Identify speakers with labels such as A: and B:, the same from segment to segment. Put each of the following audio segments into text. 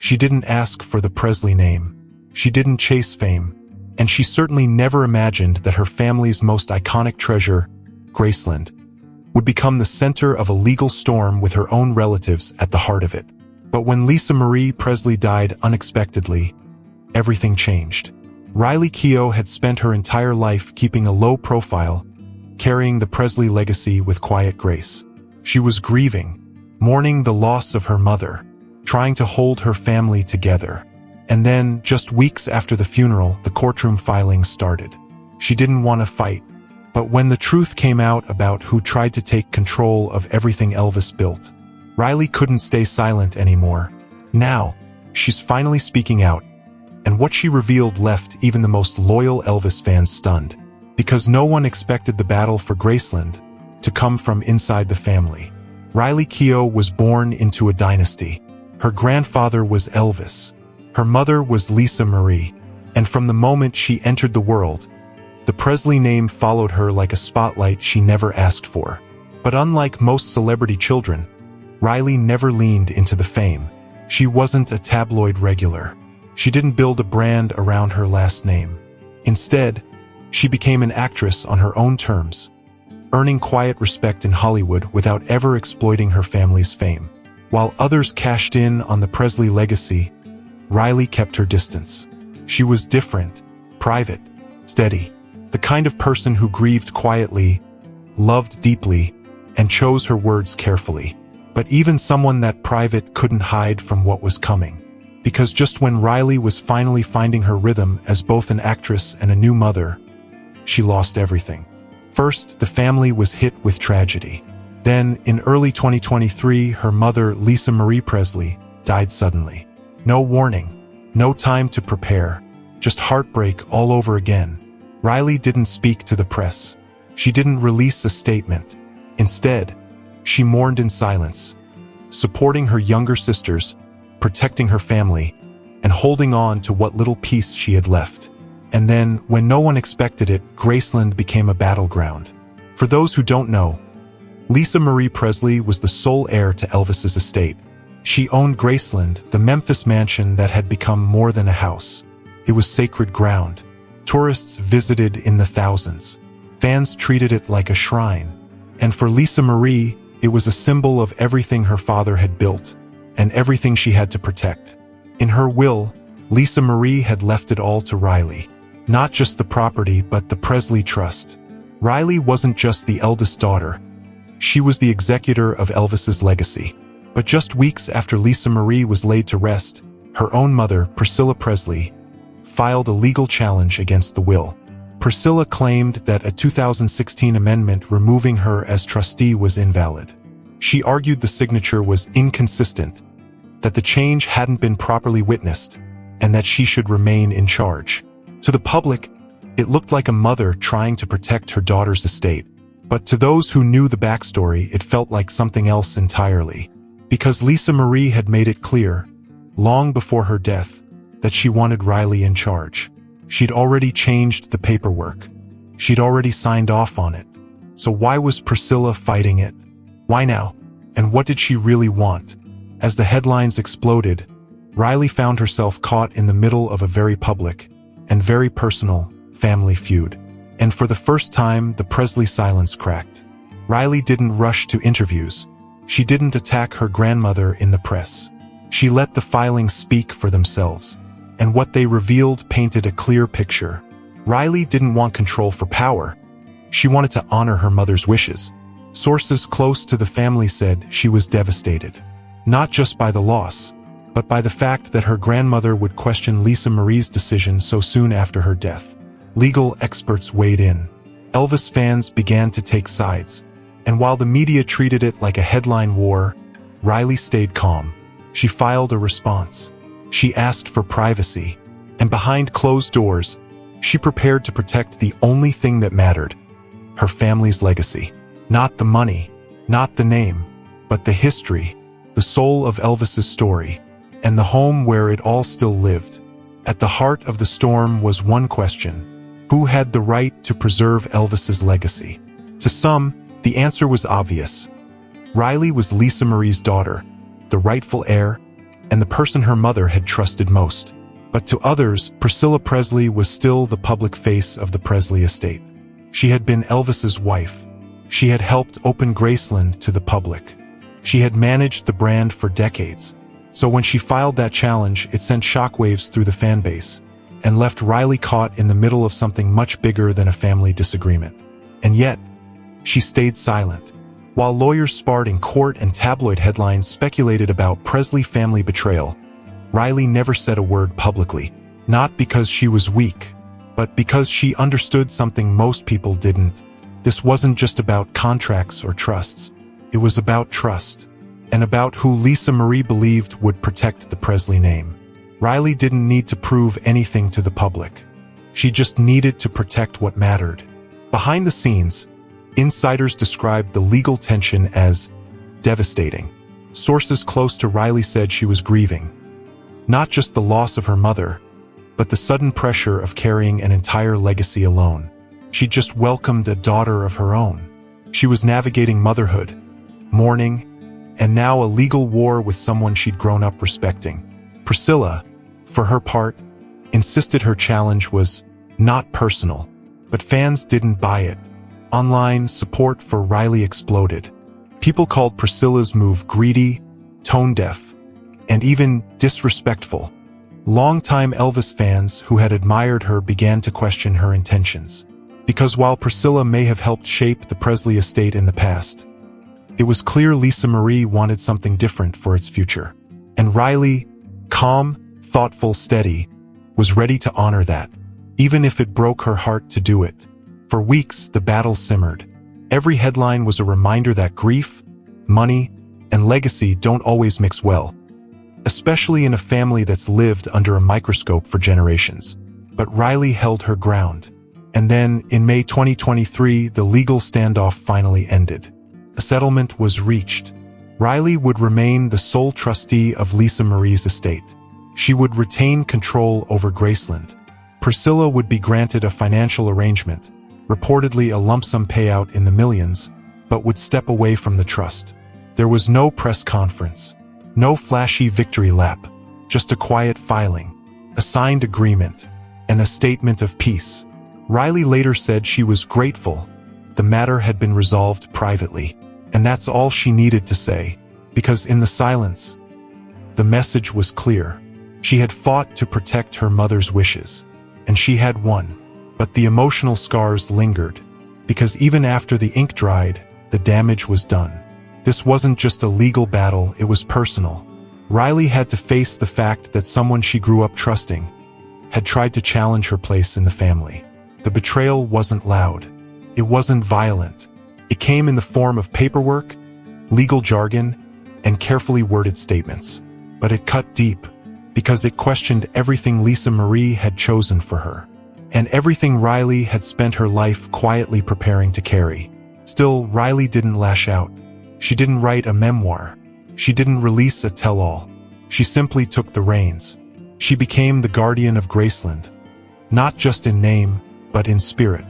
A: She didn't ask for the Presley name. She didn't chase fame. And she certainly never imagined that her family's most iconic treasure, Graceland, would become the center of a legal storm with her own relatives at the heart of it. But when Lisa Marie Presley died unexpectedly, everything changed. Riley Keough had spent her entire life keeping a low profile, carrying the Presley legacy with quiet grace. She was grieving, mourning the loss of her mother, trying to hold her family together. And then, just weeks after the funeral, the courtroom filings started. She didn't want to fight, but when the truth came out about who tried to take control of everything Elvis built, Riley couldn't stay silent anymore. Now, she's finally speaking out, and what she revealed left even the most loyal Elvis fans stunned, because no one expected the battle for Graceland to come from inside the family. Riley Keough was born into a dynasty. Her grandfather was Elvis. Her mother was Lisa Marie, and from the moment she entered the world, the Presley name followed her like a spotlight she never asked for. But unlike most celebrity children, Riley never leaned into the fame. She wasn't a tabloid regular. She didn't build a brand around her last name. Instead, she became an actress on her own terms, earning quiet respect in Hollywood without ever exploiting her family's fame. While others cashed in on the Presley legacy, Riley kept her distance. She was different, private, steady, the kind of person who grieved quietly, loved deeply, and chose her words carefully. But even someone that private couldn't hide from what was coming. Because just when Riley was finally finding her rhythm as both an actress and a new mother, she lost everything. First, the family was hit with tragedy. Then, in early 2023, her mother, Lisa Marie Presley, died suddenly. No warning, no time to prepare, just heartbreak all over again. Riley didn't speak to the press. She didn't release a statement. Instead, she mourned in silence, supporting her younger sisters, protecting her family, and holding on to what little peace she had left. And then, when no one expected it, Graceland became a battleground. For those who don't know, Lisa Marie Presley was the sole heir to Elvis's estate. She owned Graceland, the Memphis mansion that had become more than a house. It was sacred ground. Tourists visited in the thousands. Fans treated it like a shrine. And for Lisa Marie, it was a symbol of everything her father had built, and everything she had to protect. In her will, Lisa Marie had left it all to Riley. Not just the property, but the Presley Trust. Riley wasn't just the eldest daughter. She was the executor of Elvis's legacy. But just weeks after Lisa Marie was laid to rest, her own mother, Priscilla Presley, filed a legal challenge against the will. Priscilla claimed that a 2016 amendment removing her as trustee was invalid. She argued the signature was inconsistent, that the change hadn't been properly witnessed, and that she should remain in charge. To the public, it looked like a mother trying to protect her daughter's estate. But to those who knew the backstory, it felt like something else entirely. Because Lisa Marie had made it clear, long before her death, that she wanted Riley in charge. She'd already changed the paperwork. She'd already signed off on it. So why was Priscilla fighting it? Why now? And what did she really want? As the headlines exploded, Riley found herself caught in the middle of a very public and very personal family feud. And for the first time, the Presley silence cracked. Riley didn't rush to interviews. She didn't attack her grandmother in the press. She let the filings speak for themselves. And what they revealed painted a clear picture. Riley didn't want control for power. She wanted to honor her mother's wishes. Sources close to the family said she was devastated. Not just by the loss, but by the fact that her grandmother would question Lisa Marie's decision so soon after her death. Legal experts weighed in. Elvis fans began to take sides. And while the media treated it like a headline war, Riley stayed calm. She filed a response. She asked for privacy. And behind closed doors, she prepared to protect the only thing that mattered, her family's legacy. Not the money, not the name, but the history, the soul of Elvis's story, and the home where it all still lived. At the heart of the storm was one question: who had the right to preserve Elvis's legacy? To some, the answer was obvious. Riley was Lisa Marie's daughter, the rightful heir, and the person her mother had trusted most. But to others, Priscilla Presley was still the public face of the Presley estate. She had been Elvis's wife. She had helped open Graceland to the public. She had managed the brand for decades. So when she filed that challenge, it sent shockwaves through the fan base and left Riley caught in the middle of something much bigger than a family disagreement. And yet, she stayed silent. While lawyers sparred in court and tabloid headlines speculated about Presley family betrayal, Riley never said a word publicly. Not because she was weak, but because she understood something most people didn't. This wasn't just about contracts or trusts. It was about trust, and about who Lisa Marie believed would protect the Presley name. Riley didn't need to prove anything to the public. She just needed to protect what mattered. Behind the scenes, insiders described the legal tension as devastating. Sources close to Riley said she was grieving, not just the loss of her mother, but the sudden pressure of carrying an entire legacy alone. She just welcomed a daughter of her own. She was navigating motherhood, mourning, and now a legal war with someone she'd grown up respecting. Priscilla, for her part, insisted her challenge was not personal, but fans didn't buy it. Online, support for Riley exploded. People called Priscilla's move greedy, tone-deaf, and even disrespectful. Longtime Elvis fans who had admired her began to question her intentions. Because while Priscilla may have helped shape the Presley estate in the past, it was clear Lisa Marie wanted something different for its future. And Riley, calm, thoughtful, steady, was ready to honor that, even if it broke her heart to do it. For weeks, the battle simmered. Every headline was a reminder that grief, money, and legacy don't always mix well, especially in a family that's lived under a microscope for generations. But Riley held her ground. And then, in May 2023, the legal standoff finally ended. A settlement was reached. Riley would remain the sole trustee of Lisa Marie's estate. She would retain control over Graceland. Priscilla would be granted a financial arrangement, reportedly a lump sum payout in the millions, but would step away from the trust. There was no press conference, no flashy victory lap, just a quiet filing, a signed agreement, and a statement of peace. Riley later said she was grateful the matter had been resolved privately, and that's all she needed to say, because in the silence, the message was clear. She had fought to protect her mother's wishes, and she had won. But the emotional scars lingered, because even after the ink dried, the damage was done. This wasn't just a legal battle, it was personal. Riley had to face the fact that someone she grew up trusting had tried to challenge her place in the family. The betrayal wasn't loud. It wasn't violent. It came in the form of paperwork, legal jargon, and carefully worded statements. But it cut deep, because it questioned everything Lisa Marie had chosen for her, and everything Riley had spent her life quietly preparing to carry. Still, Riley didn't lash out. She didn't write a memoir. She didn't release a tell-all. She simply took the reins. She became the guardian of Graceland, not just in name, but in spirit.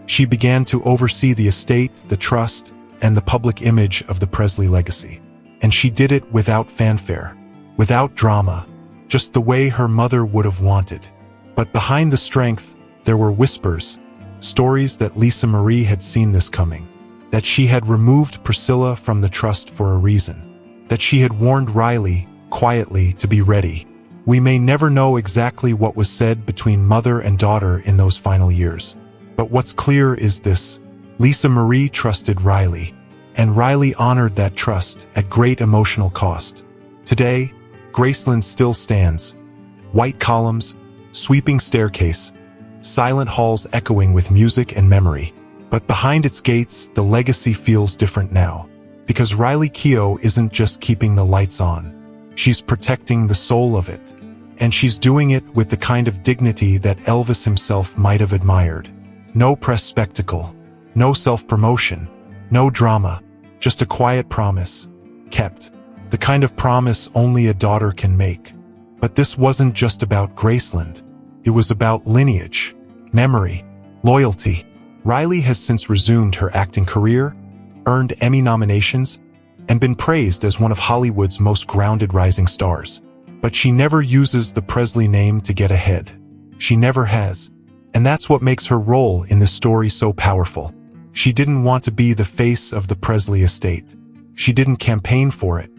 A: She began to oversee the estate, the trust, and the public image of the Presley legacy. And she did it without fanfare, without drama, just the way her mother would have wanted. But behind the strength, there were whispers, stories that Lisa Marie had seen this coming, that she had removed Priscilla from the trust for a reason, that she had warned Riley, quietly, to be ready. We may never know exactly what was said between mother and daughter in those final years. But what's clear is this: Lisa Marie trusted Riley, and Riley honored that trust at great emotional cost. Today, Graceland still stands. White columns, sweeping staircase, silent halls echoing with music and memory. But behind its gates, the legacy feels different now. Because Riley Keough isn't just keeping the lights on. She's protecting the soul of it. And she's doing it with the kind of dignity that Elvis himself might have admired. No press spectacle, no self-promotion, no drama, just a quiet promise, kept. The kind of promise only a daughter can make. But this wasn't just about Graceland. It was about lineage, memory, loyalty. Riley has since resumed her acting career, earned Emmy nominations, and been praised as one of Hollywood's most grounded rising stars. But she never uses the Presley name to get ahead. She never has. And that's what makes her role in this story so powerful. She didn't want to be the face of the Presley estate. She didn't campaign for it.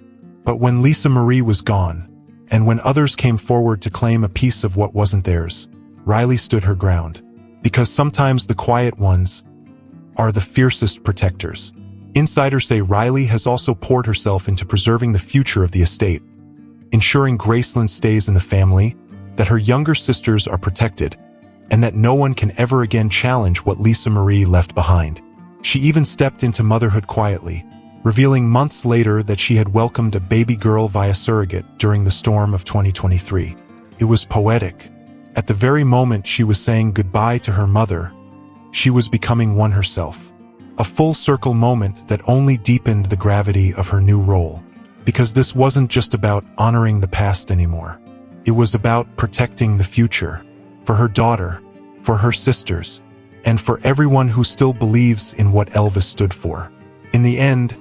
A: But when Lisa Marie was gone, and when others came forward to claim a piece of what wasn't theirs, Riley stood her ground. Because sometimes the quiet ones are the fiercest protectors. Insiders say Riley has also poured herself into preserving the future of the estate, ensuring Graceland stays in the family, that her younger sisters are protected, and that no one can ever again challenge what Lisa Marie left behind. She even stepped into motherhood quietly, revealing months later that she had welcomed a baby girl via surrogate during the storm of 2023. It was poetic. At the very moment she was saying goodbye to her mother, she was becoming one herself. A full-circle moment that only deepened the gravity of her new role. Because this wasn't just about honoring the past anymore. It was about protecting the future. For her daughter, for her sisters, and for everyone who still believes in what Elvis stood for. In the end,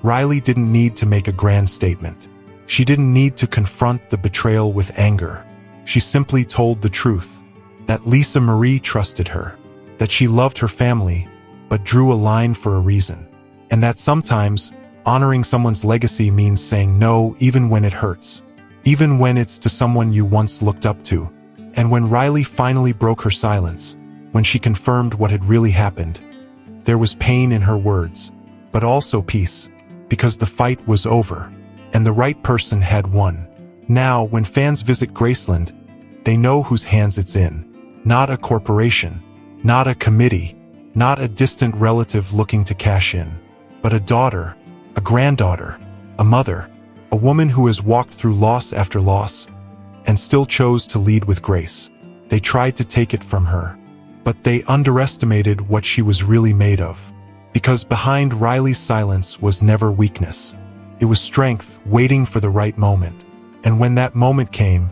A: Riley didn't need to make a grand statement. She didn't need to confront the betrayal with anger. She simply told the truth, that Lisa Marie trusted her, that she loved her family, but drew a line for a reason, and that sometimes honoring someone's legacy means saying no even when it hurts, even when it's to someone you once looked up to. And when Riley finally broke her silence, when she confirmed what had really happened, there was pain in her words, but also peace, because the fight was over, and the right person had won. Now, when fans visit Graceland, they know whose hands it's in. Not a corporation, not a committee, not a distant relative looking to cash in, but a daughter, a granddaughter, a mother, a woman who has walked through loss after loss, and still chose to lead with grace. They tried to take it from her, but they underestimated what she was really made of. Because behind Riley's silence was never weakness. It was strength waiting for the right moment. And when that moment came,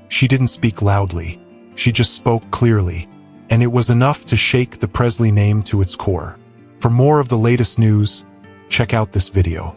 A: she didn't speak loudly. She just spoke clearly. And it was enough to shake the Presley name to its core. For more of the latest news, check out this video.